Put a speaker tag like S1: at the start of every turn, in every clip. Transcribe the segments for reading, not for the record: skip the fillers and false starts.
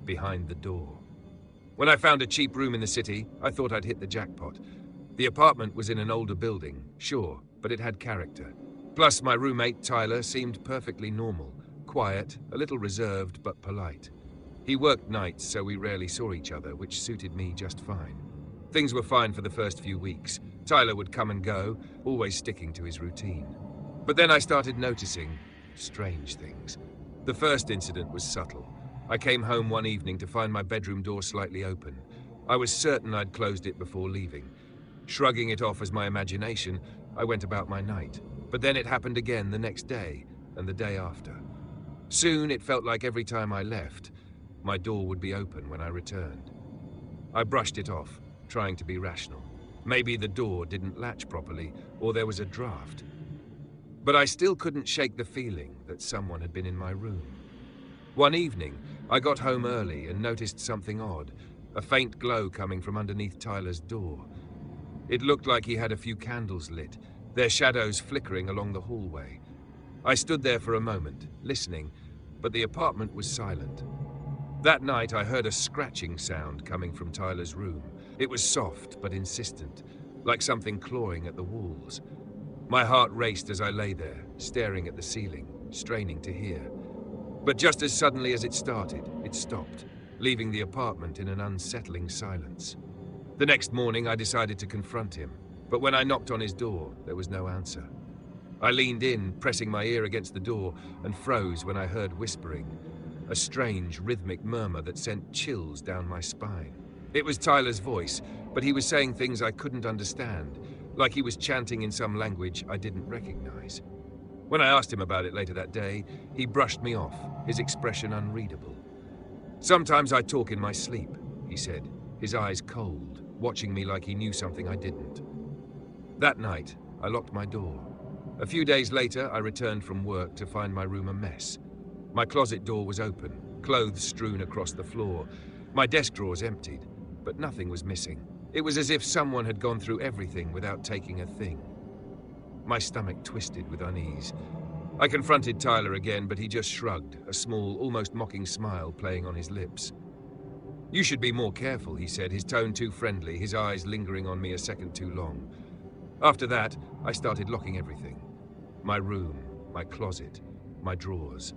S1: behind the door. When I found a cheap room in the city, I thought I'd hit the jackpot. The apartment was in an older building, sure, but it had character. Plus, my roommate, Tyler, seemed perfectly normal, quiet, a little reserved, but polite. He worked nights, so we rarely saw each other, which suited me just fine. Things were fine for the first few weeks. Tyler would come and go, always sticking to his routine. But then I started noticing strange things. The first incident was subtle. I came home one evening to find my bedroom door slightly open. I was certain I'd closed it before leaving. Shrugging it off as my imagination, I went about my night. But then it happened again the next day, and the day after. Soon it felt like every time I left, my door would be open when I returned. I brushed it off, trying to be rational. Maybe the door didn't latch properly, or there was a draft. But I still couldn't shake the feeling that someone had been in my room. One evening, I got home early and noticed something odd, a faint glow coming from underneath Tyler's door. It looked like he had a few candles lit, their shadows flickering along the hallway. I stood there for a moment, listening, but the apartment was silent. That night, I heard a scratching sound coming from Tyler's room. It was soft but insistent, like something clawing at the walls. My heart raced as I lay there, staring at the ceiling, straining to hear. But just as suddenly as it started, it stopped, leaving the apartment in an unsettling silence. The next morning, I decided to confront him, but when I knocked on his door, there was no answer. I leaned in, pressing my ear against the door, and froze when I heard whispering, a strange, rhythmic murmur that sent chills down my spine. It was Tyler's voice, but he was saying things I couldn't understand, like he was chanting in some language I didn't recognize. When I asked him about it later that day, he brushed me off, his expression unreadable. "Sometimes I talk in my sleep," he said, his eyes cold, watching me like he knew something I didn't. That night, I locked my door. A few days later, I returned from work to find my room a mess. My closet door was open, clothes strewn across the floor, my desk drawers emptied, but nothing was missing. It was as if someone had gone through everything without taking a thing. My stomach twisted with unease. I confronted Tyler again, but he just shrugged, a small, almost mocking smile playing on his lips. "You should be more careful," he said, his tone too friendly, his eyes lingering on me a second too long. After that, I started locking everything. My room, my closet, my drawers.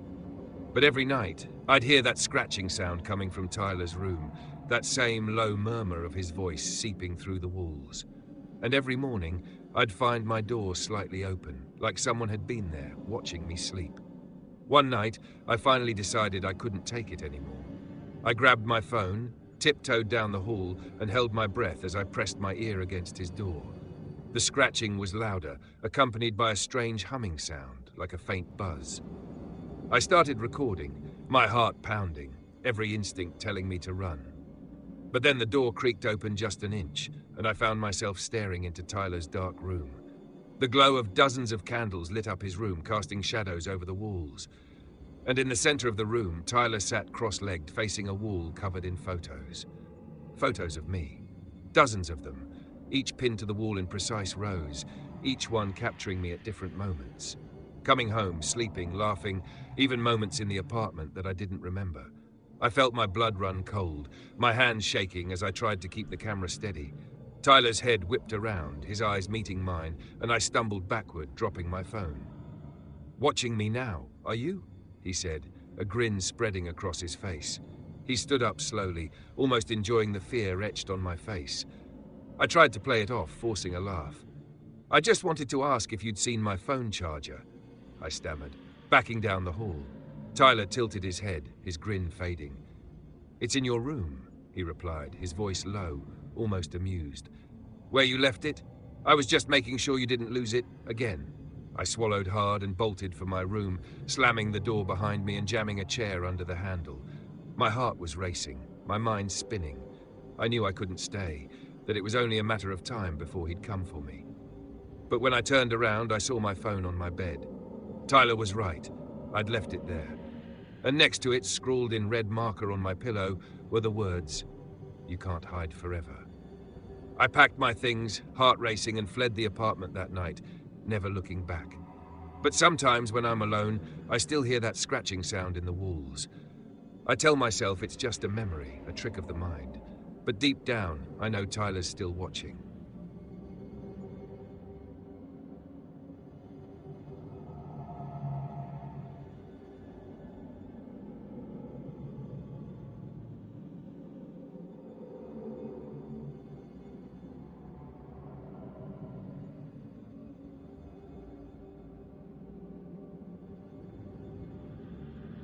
S1: But every night, I'd hear that scratching sound coming from Tyler's room, that same low murmur of his voice seeping through the walls. And every morning, I'd find my door slightly open, like someone had been there, watching me sleep. One night, I finally decided I couldn't take it anymore. I grabbed my phone, tiptoed down the hall, and held my breath as I pressed my ear against his door. The scratching was louder, accompanied by a strange humming sound, like a faint buzz. I started recording, my heart pounding, every instinct telling me to run. But then the door creaked open just an inch, and I found myself staring into Tyler's dark room. The glow of dozens of candles lit up his room, casting shadows over the walls. And in the center of the room, Tyler sat cross-legged, facing a wall covered in photos. Photos of me. Dozens of them, each pinned to the wall in precise rows, each one capturing me at different moments. Coming home, sleeping, laughing, even moments in the apartment that I didn't remember. I felt my blood run cold, my hands shaking as I tried to keep the camera steady. Tyler's head whipped around, his eyes meeting mine, and I stumbled backward, dropping my phone. "Watching me now, are you?" he said, a grin spreading across his face. He stood up slowly, almost enjoying the fear etched on my face. I tried to play it off, forcing a laugh. "I just wanted to ask if you'd seen my phone charger," I stammered, backing down the hall. Tyler tilted his head, his grin fading. "It's in your room," he replied, his voice low, almost amused. "Where you left it? I was just making sure you didn't lose it again." I swallowed hard and bolted for my room, slamming the door behind me and jamming a chair under the handle. My heart was racing, my mind spinning. I knew I couldn't stay, that it was only a matter of time before he'd come for me. But when I turned around, I saw my phone on my bed. Tyler was right. I'd left it there. And next to it, scrawled in red marker on my pillow, were the words, "You can't hide forever." I packed my things, heart racing, and fled the apartment that night, never looking back. But sometimes when I'm alone, I still hear that scratching sound in the walls. I tell myself it's just a memory, a trick of the mind. But deep down, I know Tyler's still watching.